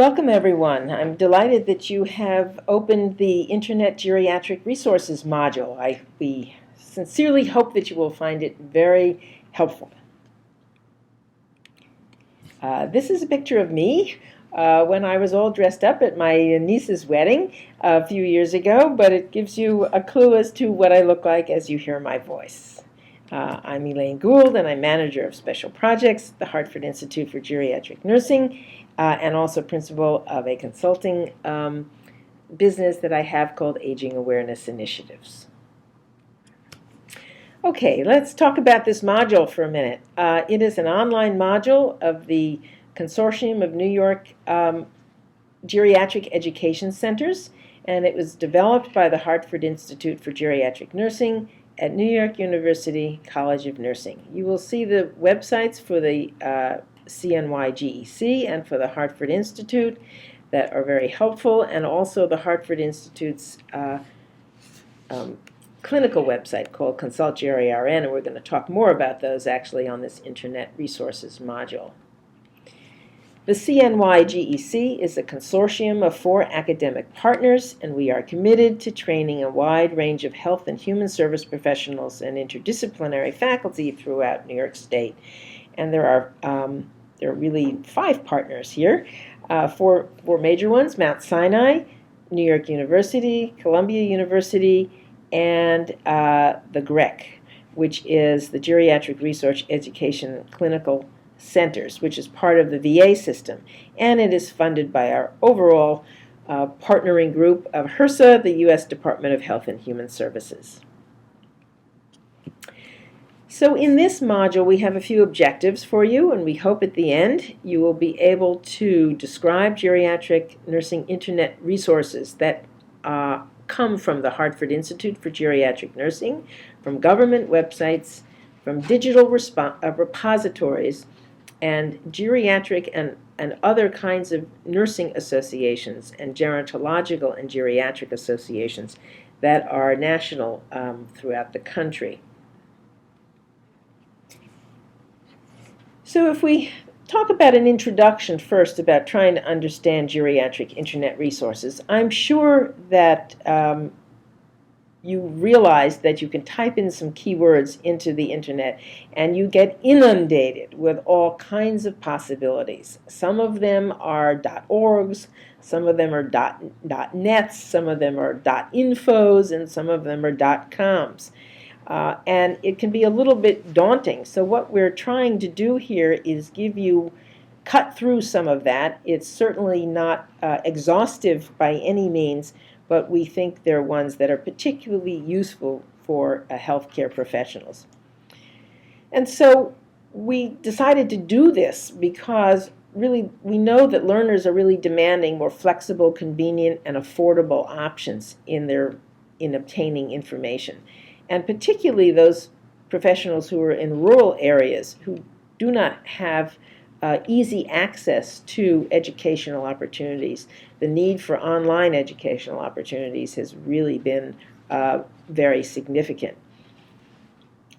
Welcome, everyone. I'm delighted that you have opened the Internet Geriatric Resources module. We sincerely hope that you will find it very helpful. This is a picture of me when I was all dressed up at my niece's wedding a few years ago, but it gives you a clue as to what I look like as you hear my voice. I'm Elaine Gould, and I'm manager of special projects at the Hartford Institute for Geriatric Nursing, and also principal of a consulting business that I have called Aging Awareness Initiatives. Okay, let's talk about this module for a minute. It is an online module of the Consortium of New York Geriatric Education Centers, and it was developed by the Hartford Institute for Geriatric Nursing at New York University College of Nursing. You will see the websites for the CNYGEC and for the Hartford Institute that are very helpful, and also the Hartford Institute's clinical website called Consult GeriRN, and we're going to talk more about those actually on this Internet Resources module. The CNYGEC is a consortium of 4 academic partners, and we are committed to training a wide range of health and human service professionals and interdisciplinary faculty throughout New York State. And there are really 5 partners here, 4 major ones: Mount Sinai, New York University, Columbia University, and the GREC, which is the Geriatric Research Education Clinical Centers, which is part of the VA system, and it is funded by our overall partnering group of HRSA, the U.S. Department of Health and Human Services. So in this module, we have a few objectives for you, and we hope at the end you will be able to describe geriatric nursing Internet resources that come from the Hartford Institute for Geriatric Nursing, from government websites, from digital repositories, and geriatric and other kinds of nursing associations and gerontological and geriatric associations that are national throughout the country. So if we talk about an introduction first about trying to understand geriatric Internet resources, I'm sure that you realize that you can type in some keywords into the Internet and you get inundated with all kinds of possibilities. Some of them are .orgs, some of them are .nets, some of them are .infos, and some of them are .coms. And it can be a little bit daunting. So what we're trying to do here is cut through some of that. It's certainly not exhaustive by any means, but we think they're ones that are particularly useful for healthcare professionals. And so we decided to do this because really we know that learners are really demanding more flexible, convenient, and affordable options in obtaining information. And particularly those professionals who are in rural areas who do not have easy access to educational opportunities. The need for online educational opportunities has really been very significant.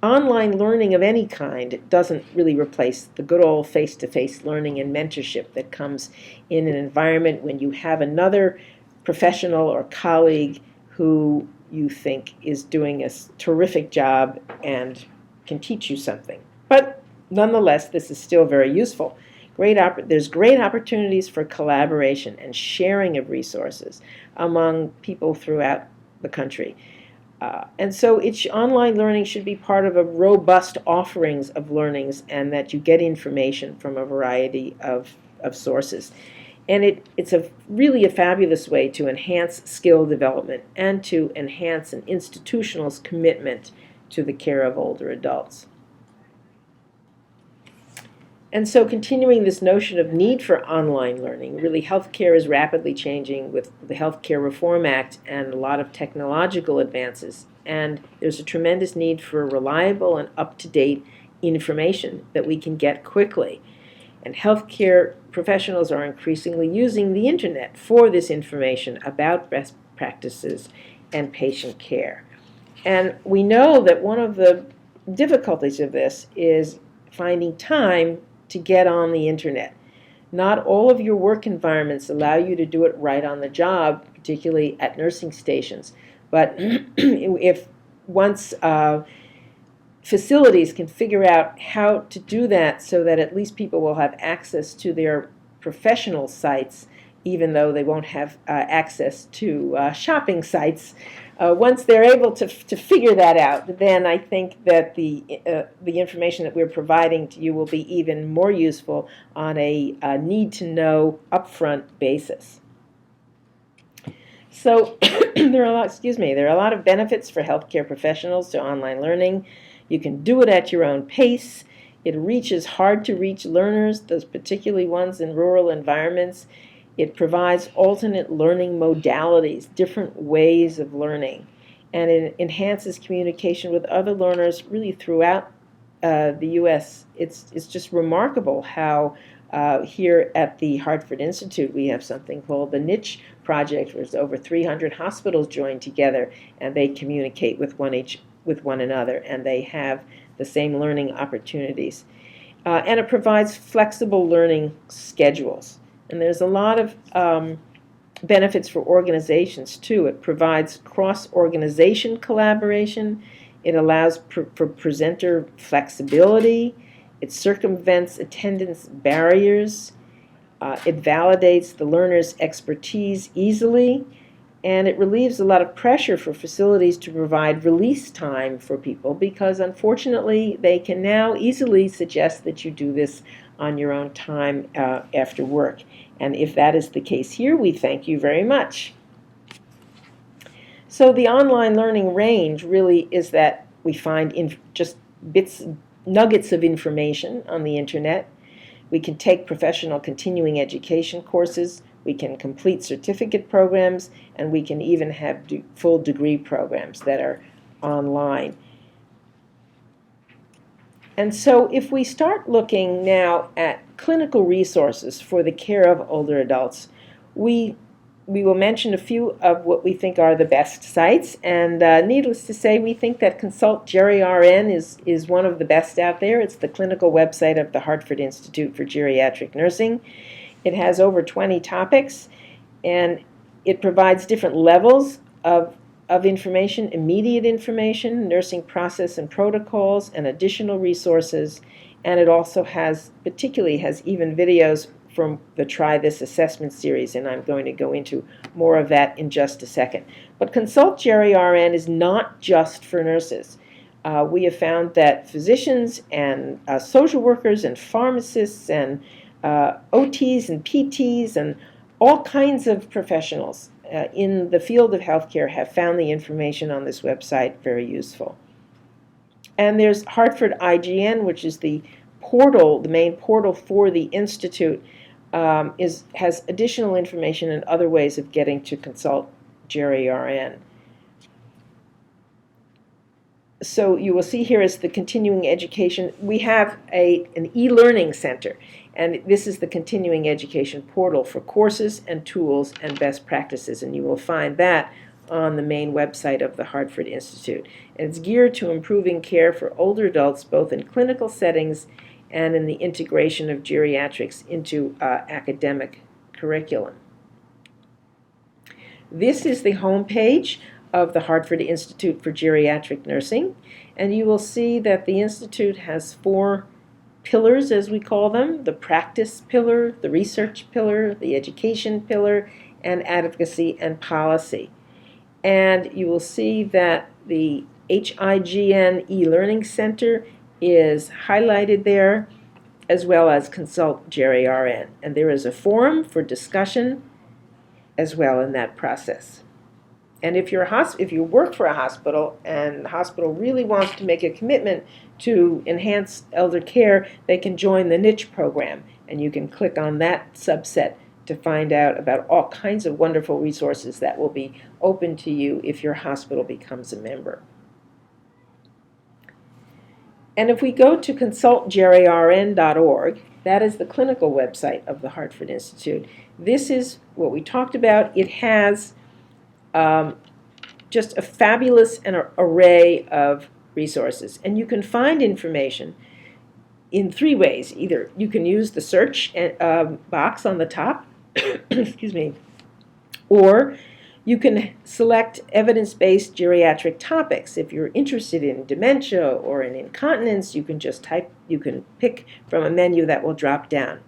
Online learning of any kind doesn't really replace the good old face-to-face learning and mentorship that comes in an environment when you have another professional or colleague who you think is doing a terrific job and can teach you something. But nonetheless, this is still very useful. There's great opportunities for collaboration and sharing of resources among people throughout the country. And so online learning should be part of a robust offerings of learnings, and that you get information from a variety of sources. And it's really a fabulous way to enhance skill development and to enhance an institutional's commitment to the care of older adults. And so continuing this notion of need for online learning, really healthcare is rapidly changing with the Healthcare Reform Act and a lot of technological advances. And there's a tremendous need for reliable and up-to-date information that we can get quickly. And healthcare professionals are increasingly using the Internet for this information about best practices and patient care. And we know that one of the difficulties of this is finding time to get on the Internet. Not all of your work environments allow you to do it right on the job, particularly at nursing stations. But if once facilities can figure out how to do that so that at least people will have access to their professional sites, even though they won't have access to shopping sites. Once they're able to figure that out, then I think that the information that we're providing to you will be even more useful on a need-to-know upfront basis. So there are a lot of benefits for healthcare professionals to online learning. You can do it at your own pace. It reaches hard-to-reach learners, those particularly ones in rural environments. It provides alternate learning modalities, different ways of learning, and it enhances communication with other learners really throughout the U.S. It's just remarkable how here at the Hartford Institute we have something called the Niche Project, where over 300 hospitals join together and they communicate with one another, and they have the same learning opportunities. And it provides flexible learning schedules. And there's a lot of benefits for organizations, too. It provides cross-organization collaboration. It allows for presenter flexibility. It circumvents attendance barriers. It validates the learner's expertise easily. And it relieves a lot of pressure for facilities to provide release time for people, because unfortunately they can now easily suggest that you do this on your own time after work. And if that is the case here, we thank you very much. So the online learning range really is that we find just nuggets of information on the internet. We can take professional continuing education courses. We can complete certificate programs, and we can even have full degree programs that are online. And so if we start looking now at clinical resources for the care of older adults, we will mention a few of what we think are the best sites. And needless to say, we think that Consult GeriRN is one of the best out there. It's the clinical website of the Hartford Institute for Geriatric Nursing. It has over 20 topics, and it provides different levels of information: immediate information, nursing process and protocols, and additional resources. And it also particularly has even videos from the Try This assessment series, and I'm going to go into more of that in just a second. But Consult GeriRN is not just for nurses. We have found that physicians and social workers and pharmacists and OTs and PTs and all kinds of professionals in the field of healthcare have found the information on this website very useful. And there's Hartford IGN, which is the main portal for the Institute, has additional information and other ways of getting to Consult GeriRN. So you will see here is the continuing education. We have an e-learning center, and this is the continuing education portal for courses and tools and best practices, and you will find that on the main website of the Hartford Institute. And it's geared to improving care for older adults, both in clinical settings and in the integration of geriatrics into academic curriculum. This is the home page of the Hartford Institute for Geriatric Nursing, and you will see that the Institute has 4 pillars, as we call them: the practice pillar, the research pillar, the education pillar, and advocacy and policy. And you will see that the HIGN e-learning center is highlighted there, as well as Consult GeriRN. And there is a forum for discussion as well in that process. And if you work for a hospital and the hospital really wants to make a commitment to enhance elder care, they can join the niche program, and you can click on that subset to find out about all kinds of wonderful resources that will be open to you if your hospital becomes a member. And if we go to consultgerirn.org, that is the clinical website of the Hartford Institute. This is what we talked about. It has just a fabulous array of resources, and you can find information in three ways. Either you can use the search box on the top, excuse me, or you can select evidence-based geriatric topics. If you're interested in dementia or in incontinence, you can just pick from a menu that will drop down.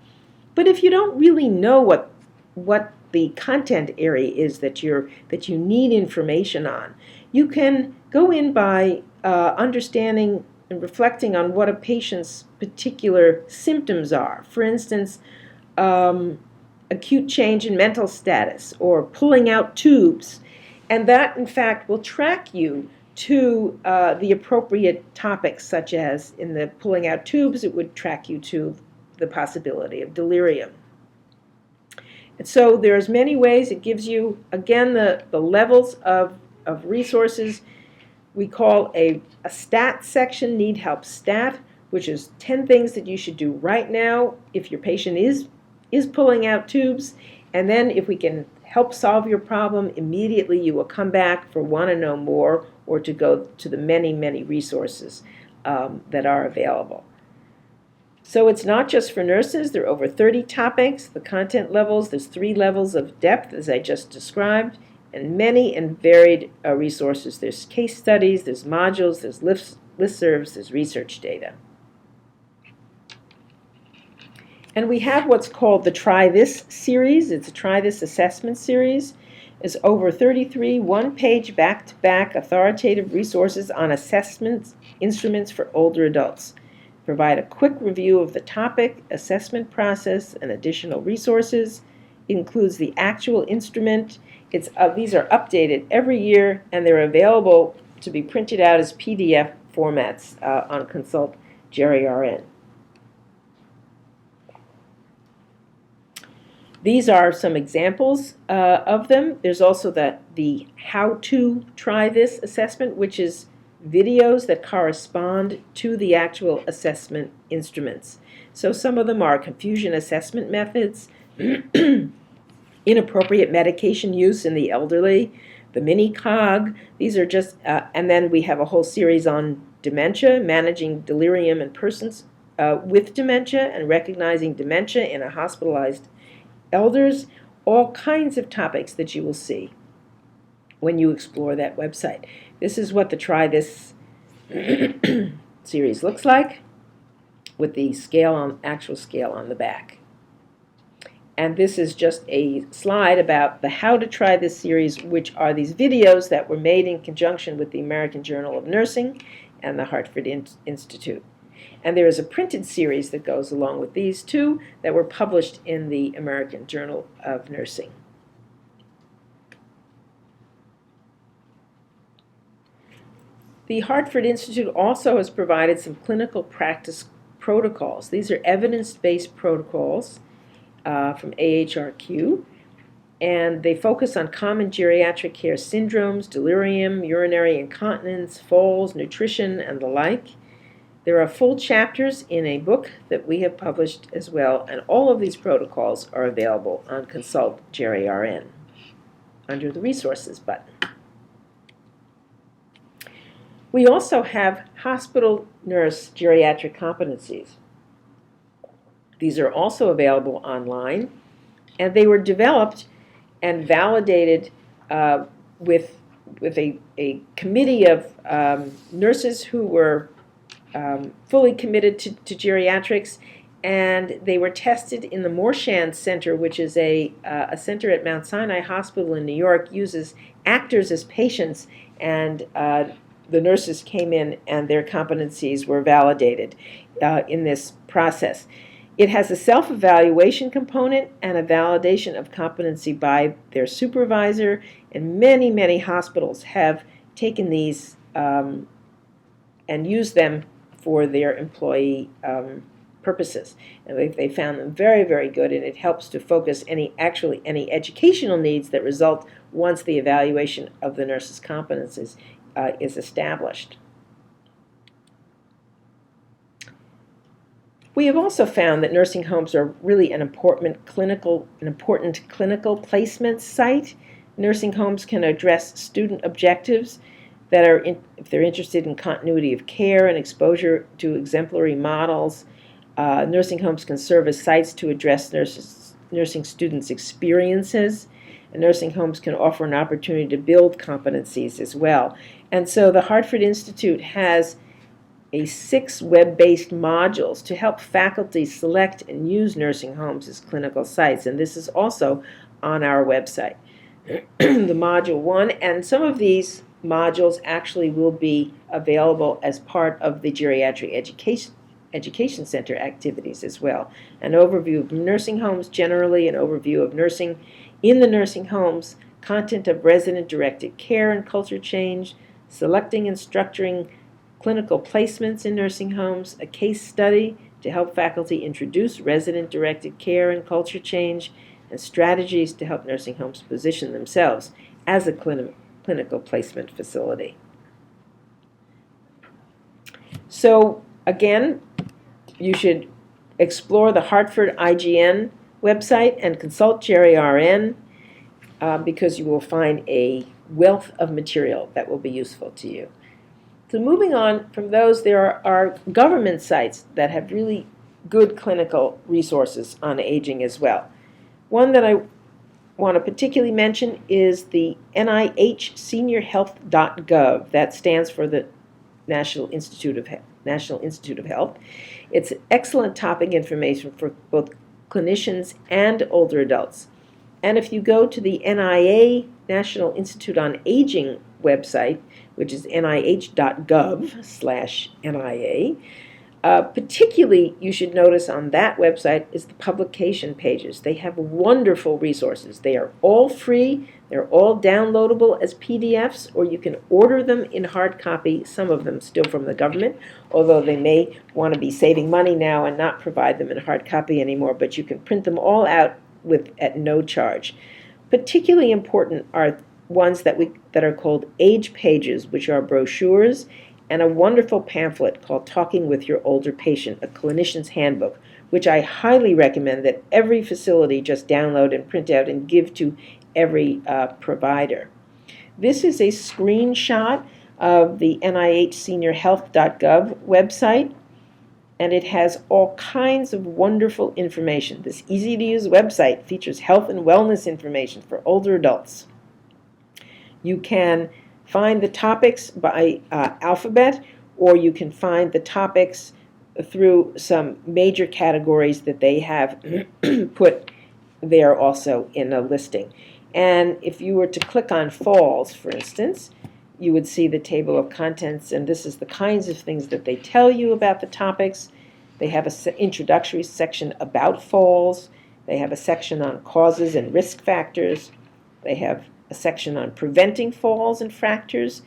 But if you don't really know what the content area is that you need information on, you can go in by understanding and reflecting on what a patient's particular symptoms are. For instance, acute change in mental status or pulling out tubes. And that, in fact, will track you to the appropriate topics, such as in the pulling out tubes, it would track you to the possibility of delirium. And so there's many ways. It gives you, again, the levels of resources. We call a stat section, need help stat, which is 10 things that you should do right now if your patient is pulling out tubes. And then if we can help solve your problem, immediately you will come back for want to know more or to go to the many, many resources that are available. So it's not just for nurses. There are over 30 topics. The content levels, there's 3 levels of depth, as I just described, and many and varied resources. There's case studies, there's modules, there's listservs, there's research data. And we have what's called the Try This series. It's a Try This assessment series. It's over 33 one-page back-to-back authoritative resources on assessment instruments for older adults. Provide a quick review of the topic, assessment process, and additional resources. It includes the actual instrument. These are updated every year, and they're available to be printed out as PDF formats on Consult GeriRN. These are some examples of them. There's also the How to Try This assessment, which is videos that correspond to the actual assessment instruments. So some of them are confusion assessment methods, inappropriate medication use in the elderly, the mini-cog. These are just, and then we have a whole series on dementia, managing delirium in persons with dementia, and recognizing dementia in a hospitalized elders, all kinds of topics that you will see when you explore that website. This is what the Try This series looks like, with the actual scale on the back. And this is just a slide about the How to Try This series, which are these videos that were made in conjunction with the American Journal of Nursing and the Hartford Institute. And there is a printed series that goes along with these two that were published in the American Journal of Nursing. The Hartford Institute also has provided some clinical practice protocols. These are evidence-based protocols from AHRQ, and they focus on common geriatric care syndromes, delirium, urinary incontinence, falls, nutrition, and the like. There are full chapters in a book that we have published as well, and all of these protocols are available on Consult GeriRN under the Resources button. We also have hospital nurse geriatric competencies. These are also available online, and they were developed and validated with a committee of nurses who were fully committed to geriatrics, and they were tested in the Morshan Center, which is a center at Mount Sinai Hospital in New York, uses actors as patients, and the nurses came in and their competencies were validated in this process. It has a self-evaluation component and a validation of competency by their supervisor, and many, many hospitals have taken these and used them for their employee purposes. And they found them very, very good, and it helps to focus any educational needs that result once the evaluation of the nurse's competencies is established. We have also found that nursing homes are really an important clinical placement site. Nursing homes can address student objectives that if they're interested in continuity of care and exposure to exemplary models. Nursing homes can serve as sites to address nursing students' experiences, and nursing homes can offer an opportunity to build competencies as well. And so the Hartford Institute has 6 web-based modules to help faculty select and use nursing homes as clinical sites, and this is also on our website. The Module 1, and some of these modules actually will be available as part of the Geriatric Education Center activities as well. An overview of nursing homes generally, an overview of nursing in the nursing homes, content of resident-directed care and culture change, selecting and structuring clinical placements in nursing homes, a case study to help faculty introduce resident-directed care and culture change, and strategies to help nursing homes position themselves as a clinical placement facility. So again, you should explore the Hartford IGN website and consult GeriRN because you will find a wealth of material that will be useful to you. So moving on from those, there are government sites that have really good clinical resources on aging as well. One that I want to particularly mention is the NIHseniorhealth.gov. That stands for the National Institute of Health. It's excellent topic information for both clinicians and older adults. And if you go to the NIA, National Institute on Aging website, which is nih.gov/NIA, particularly you should notice on that website is the publication pages. They have wonderful resources. They are all free. They're all downloadable as PDFs, or you can order them in hard copy, some of them still from the government, although they may want to be saving money now and not provide them in hard copy anymore, but you can print them all out at no charge. Particularly important are ones that are called age pages, which are brochures, and a wonderful pamphlet called Talking with Your Older Patient, a clinician's handbook, which I highly recommend that every facility just download and print out and give to every provider. This is a screenshot of the NIHseniorhealth.gov website, and it has all kinds of wonderful information. This easy-to-use website features health and wellness information for older adults. You can find the topics by alphabet, or you can find the topics through some major categories that they have put there also in a listing. And if you were to click on falls, for instance, you would see the table of contents, and this is the kinds of things that they tell you about the topics. They have an introductory section about falls. They have a section on causes and risk factors. They have a section on preventing falls and fractures,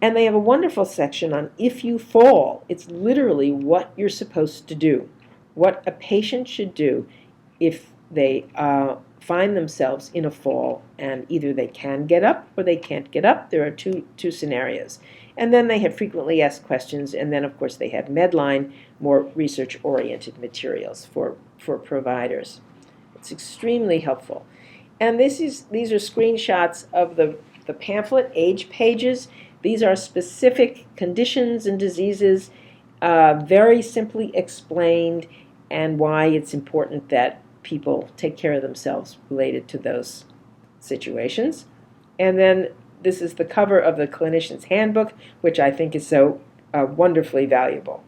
and they have a wonderful section on if you fall. It's literally what you're supposed to do, what a patient should do if they find themselves in a fall, and either they can get up or they can't get up. There are two scenarios. And then they have frequently asked questions, and then of course they have Medline, more research-oriented materials for providers. It's extremely helpful. And these are screenshots of the pamphlet, age pages. These are specific conditions and diseases, very simply explained, and why it's important that people take care of themselves related to those situations. And then this is the cover of the clinician's handbook, which I think is so wonderfully valuable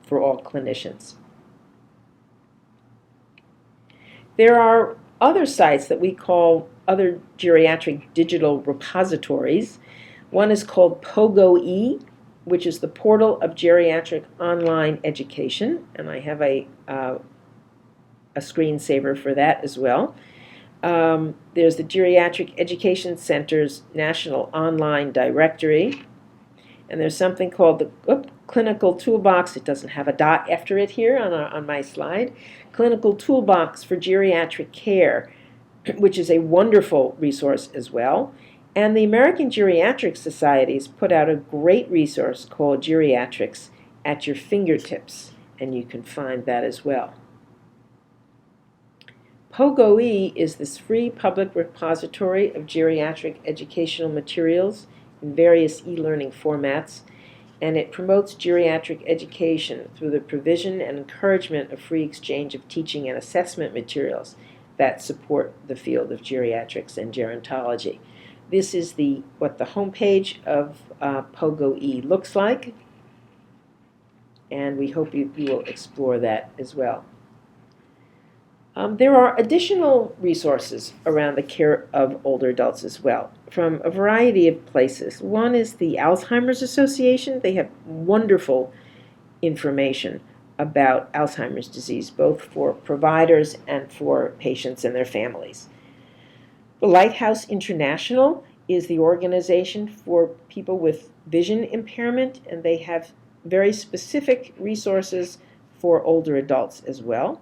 for all clinicians. There are other sites that we call other geriatric digital repositories. One is called POGO-E, which is the Portal of Geriatric Online Education, and I have a screensaver for that as well. There's the Geriatric Education Center's National Online Directory, and there's something called the Clinical Toolbox. It doesn't have a dot after it here on my slide. Clinical Toolbox for Geriatric Care, which is a wonderful resource as well. And the American Geriatric Society has put out a great resource called Geriatrics at Your Fingertips, and you can find that as well. POGO-E is this free public repository of geriatric educational materials in various e-learning formats. and it promotes geriatric education through the provision and encouragement of free exchange of teaching and assessment materials that support the field of geriatrics and gerontology. This is what the homepage of POGO-E looks like, and we hope you will explore that as well. There are additional resources around the care of older adults as well, from a variety of places. One is the Alzheimer's Association. They have wonderful information about Alzheimer's disease, both for providers and for patients and their families. The Lighthouse International is the organization for people with vision impairment, and they have very specific resources for older adults as well.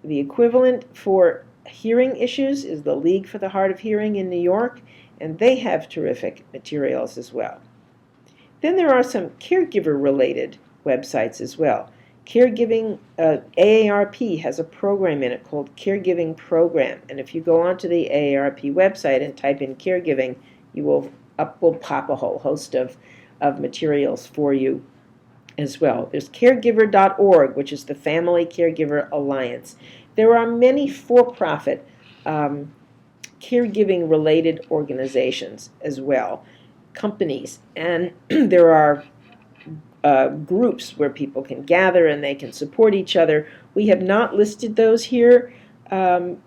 The equivalent for hearing issues is the League for the Hard of Hearing in New York, and they have terrific materials as well. Then there are some caregiver-related websites as well. Caregiving, AARP has a program in it called Caregiving Program, and if you go onto the AARP website and type in caregiving, will pop a whole host of materials for you as well. There's caregiver.org, which is the Family Caregiver Alliance. There are many for-profit caregiving-related organizations as well, companies, and there are groups where people can gather and they can support each other. We have not listed those here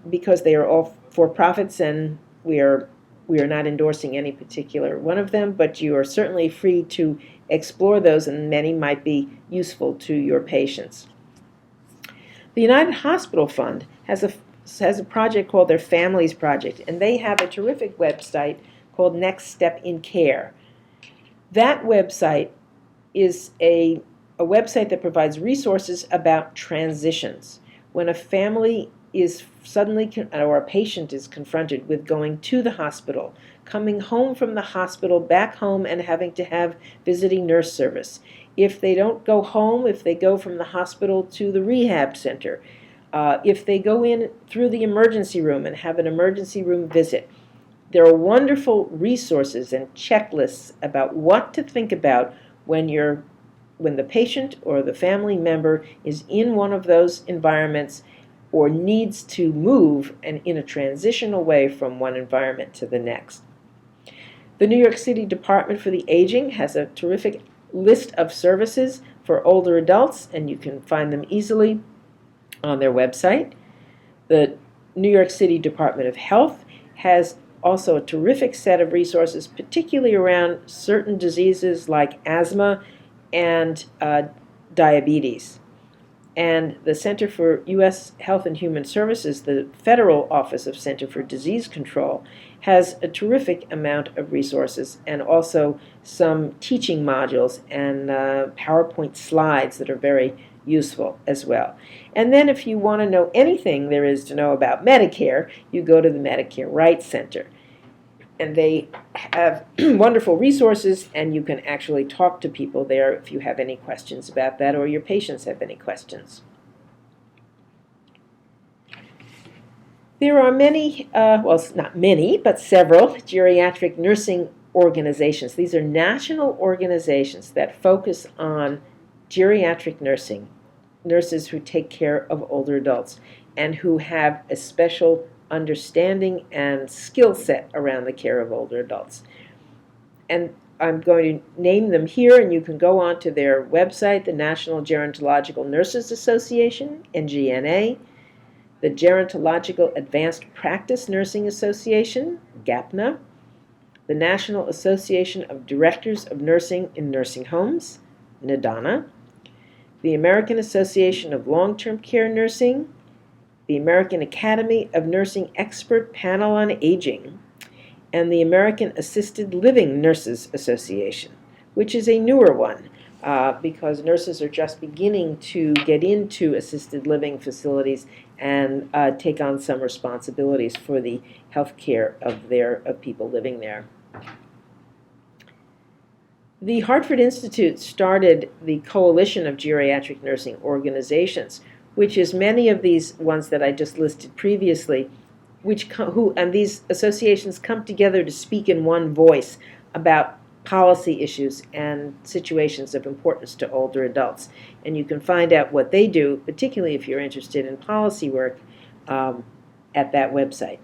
because they are all for-profits, and we are not endorsing any particular one of them, but you are certainly free to explore those, and many might be useful to your patients. The United Hospital Fund has a project called their Families Project, and they have a terrific website called Next Step in Care. That website is a website that provides resources about transitions. When a family is suddenly, or a patient is confronted with going to the hospital, coming home from the hospital, back home, and having to have visiting nurse service. If they don't go home, if they go from the hospital to the rehab center, if they go in through the emergency room and have an emergency room visit, there are wonderful resources and checklists about what to think about when the patient or the family member is in one of those environments or needs to move and in a transitional way from one environment to the next. The New York City Department for the Aging has a terrific list of services for older adults, and you can find them easily on their website. The New York City Department of Health has also a terrific set of resources, particularly around certain diseases like asthma and diabetes. And the Center for U.S. Health and Human Services, the Federal Office of Center for Disease Control, has a terrific amount of resources and also some teaching modules and PowerPoint slides that are very useful as well. And then if you want to know anything there is to know about Medicare, you go to the Medicare Rights Center. And they have wonderful resources, and you can actually talk to people there if you have any questions about that or your patients have any questions. There are many, well, not many, but several geriatric nursing organizations. These are national organizations that focus on geriatric nursing, nurses who take care of older adults and who have a special understanding and skill set around the care of older adults. And I'm going to name them here, and you can go on to their website, the National Gerontological Nurses Association, NGNA, the Gerontological Advanced Practice Nursing Association, GAPNA, the National Association of Directors of Nursing in Nursing Homes, NADANA, the American Association of Long-Term Care Nursing, the American Academy of Nursing Expert Panel on Aging, and the American Assisted Living Nurses Association, which is a newer one because nurses are just beginning to get into assisted living facilities and take on some responsibilities for the health care of people living there. The Hartford Institute started the Coalition of Geriatric Nursing Organizations, which is many of these ones that I just listed previously, and these associations come together to speak in one voice about policy issues and situations of importance to older adults. And you can find out what they do, particularly if you're interested in policy work, at that website.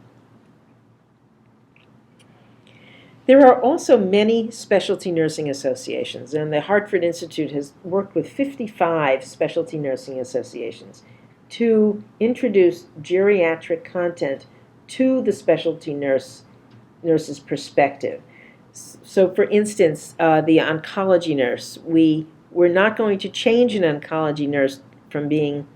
There are also many specialty nursing associations, and the Hartford Institute has worked with 55 specialty nursing associations to introduce geriatric content to the specialty nurse's perspective. So, for instance, the oncology nurse, we're not going to change an oncology nurse from being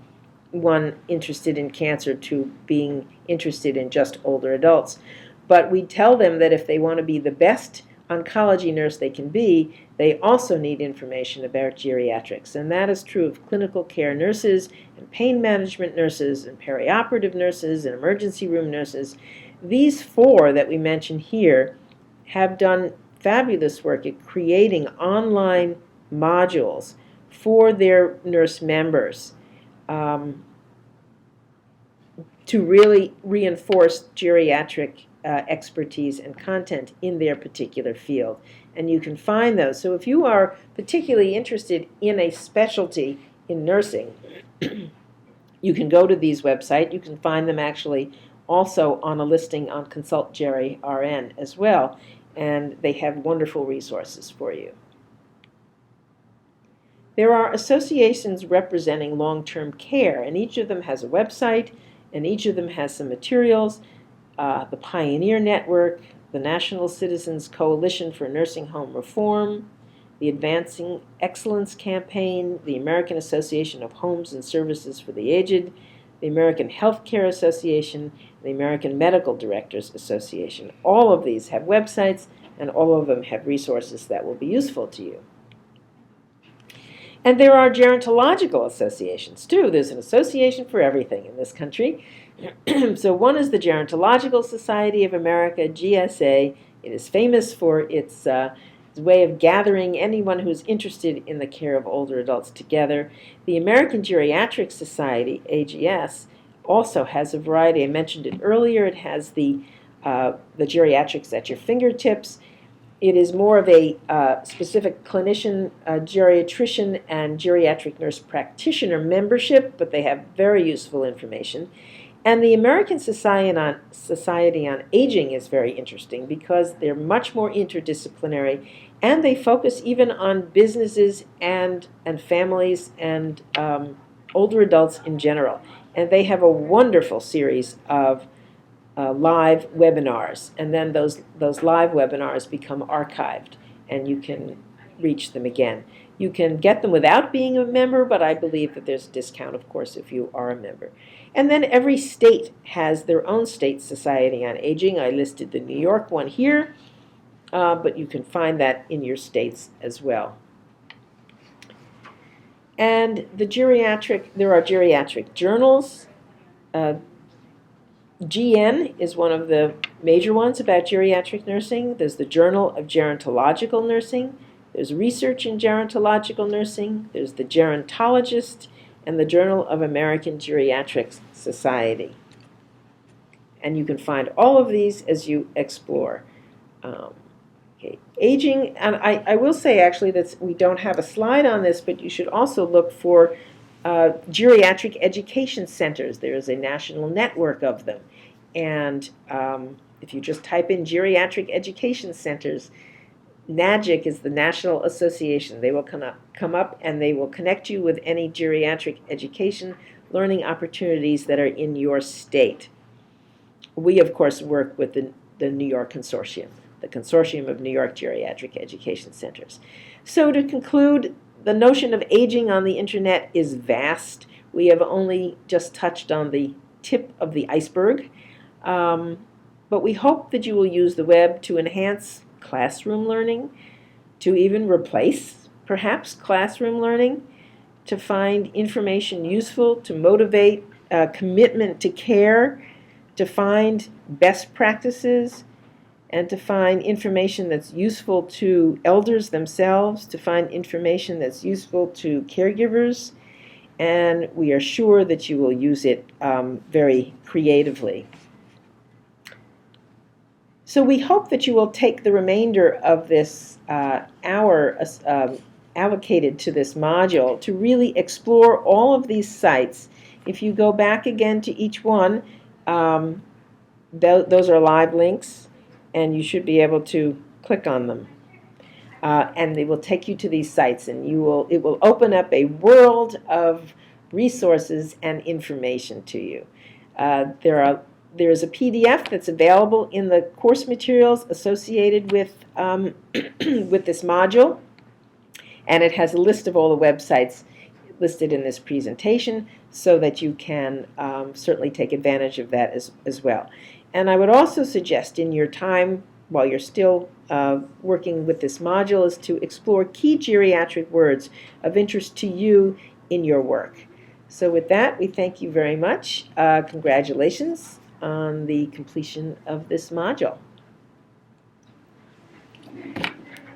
one interested in cancer to being interested in just older adults. But we tell them that if they want to be the best oncology nurse they can be, they also need information about geriatrics. And that is true of clinical care nurses and pain management nurses and perioperative nurses and emergency room nurses. These four that we mention here have done fabulous work at creating online modules for their nurse members to really reinforce geriatric expertise and content in their particular field. And you can find those. So if you are particularly interested in a specialty in nursing, you can go to these websites. You can find them actually also on a listing on Consult Geri RN as well. And they have wonderful resources for you. There are associations representing long-term care, and each of them has a website, and each of them has some materials. The Pioneer Network, the National Citizens Coalition for Nursing Home Reform, the Advancing Excellence Campaign, the American Association of Homes and Services for the Aged, the American Healthcare Association, the American Medical Directors Association. All of these have websites, and all of them have resources that will be useful to you. And there are gerontological associations, too. There's an association for everything in this country. So one is the Gerontological Society of America, GSA. It is famous for its way of gathering anyone who's interested in the care of older adults together. The American Geriatric Society, AGS, also has a variety. I mentioned it earlier. It has the geriatrics at your fingertips. It is more of a specific clinician, geriatrician, and geriatric nurse practitioner membership, but they have very useful information. And the American Society on Aging is very interesting because they're much more interdisciplinary, and they focus even on businesses and families and older adults in general. And they have a wonderful series of live webinars, and then those live webinars become archived, and you can reach them again. You can get them without being a member, but I believe that there's a discount, of course, if you are a member. And then every state has their own state society on aging. I listed the New York one here, but you can find that in your states as well. And there are geriatric journals. GN is one of the major ones about geriatric nursing. There's the Journal of Gerontological Nursing. There's Research in Gerontological Nursing. There's the Gerontologist and the Journal of American Geriatric Society. And you can find all of these as you explore. Aging, and I will say actually that we don't have a slide on this, but you should also look for geriatric education centers. There is a national network of them. And if you just type in geriatric education centers, NAGIC is the National Association. They will come up and they will connect you with any geriatric education learning opportunities that are in your state. We, of course, work with the New York Consortium, the Consortium of New York Geriatric Education Centers. So to conclude, the notion of aging on the internet is vast. We have only just touched on the tip of the iceberg, but we hope that you will use the web to enhance classroom learning, to even replace, perhaps, classroom learning, to find information useful, to motivate commitment to care, to find best practices, and to find information that's useful to elders themselves, to find information that's useful to caregivers, and we are sure that you will use it very creatively. So we hope that you will take the remainder of this hour allocated to this module to really explore all of these sites. If you go back again to each one, those are live links, and you should be able to click on them. And they will take you to these sites, and it will open up a world of resources and information to you. There is a PDF that's available in the course materials associated with with this module, and it has a list of all the websites listed in this presentation, so that you can certainly take advantage of that as well. And I would also suggest in your time while you're still working with this module is to explore key geriatric words of interest to you in your work. So with that, we thank you very much. Congratulations on the completion of this module.